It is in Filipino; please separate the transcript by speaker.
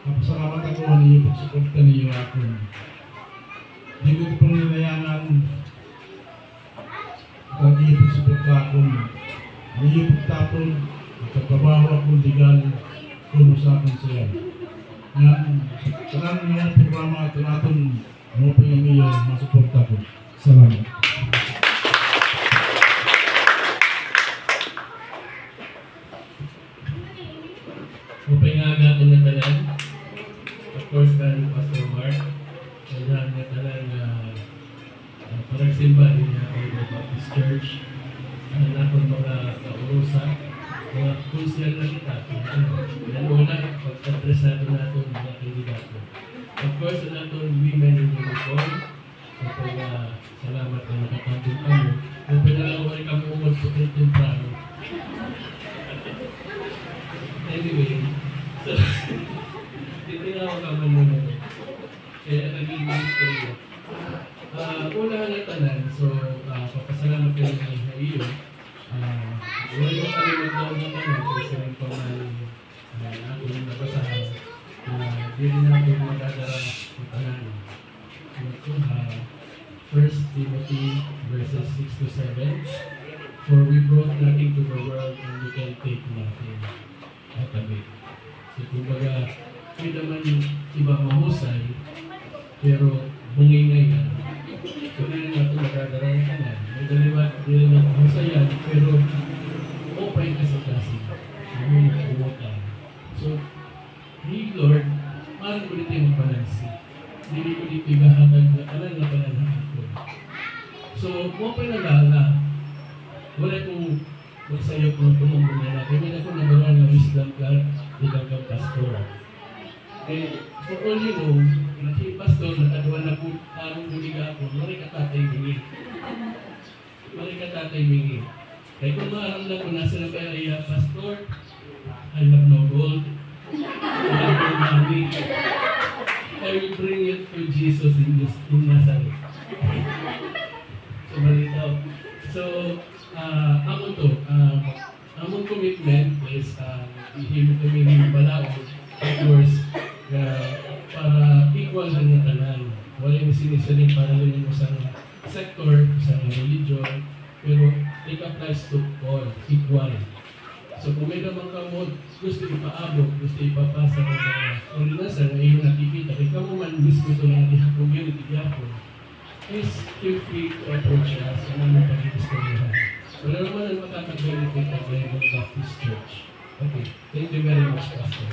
Speaker 1: Salamat ako ninyo pagsuporta ninyo ako. Hindi ko pong ninayangan pag iyo pagsuporta ako. Ninyo pagtapon, pagkabaho akong legal kung sa akin siya. Yan, karang mga programa at natin mo pa yung iyo masuporta ko. Salamat.
Speaker 2: Upay nga natin na talan. Of course, kan Pastor Mark. Kailangan na talan na parang simba din niya ang Baptist Church. Ano na kung mga kaurusa, mga konsyal na kita. Yan una, pag-address natin mga kandidato. Of course, natin women in uniform. Upay salamat na nakatambong kami. Upay na lang wala kami umod po temprano. Anyway, so, titinawag ka man muna. Kaya naging istorya. Una na tanan, so papasalamat kayo na iyo. Wala yung kami mag-down na tanan, kasi rin pa man ako yung nabasahan na hindi natin magdadara ng tanan. Ito, 1 Timothy verses 6 to 7. For we brought nothing to the world and we can take nothing. Katabi. So, kumbaga, may naman iba mahusay, pero bungingay ka. So, hindi na ito magdadara ng kanan. May daliwa, hindi na mahusayan, pero open ka sa klase. Hindi na umutan. So, hey Lord, maaaring ko dito yung balansi. Hindi ko dito yung mahatag na kanan na pananahan ko. So, open na lala. Wala kong magsayo kung tumumong na natin. May ako nagawa ng wisdom card bilang kang pastor. For all you know, si pastor, nakagawa na po tarong buliga ako, maray katatay mingi. Maray katatay mingi. Kaya kung maaramdam ko nasa na kaya, pastor, I have no gold. I have no money. I will bring it to Jesus in Nazareth. So, malitaw. So, among commitment is ihimo kami ng balaod, of course, para equal lang na tanan. Wala yung sinisaling para lang yung isang sector, isang religion, pero it applies to all, equal. So kung may naman ka mo, gusto ipaabot, gusto ipapasa ng mga ordinansa na iyong nakikita, ikaw mo man mismo ito ng ating community yapon, is feel free to approach us and naman pag-istoryahan. Wala naman ang makakag-benefit ng Baptist Church. Okay. Thank you very much, Pastor.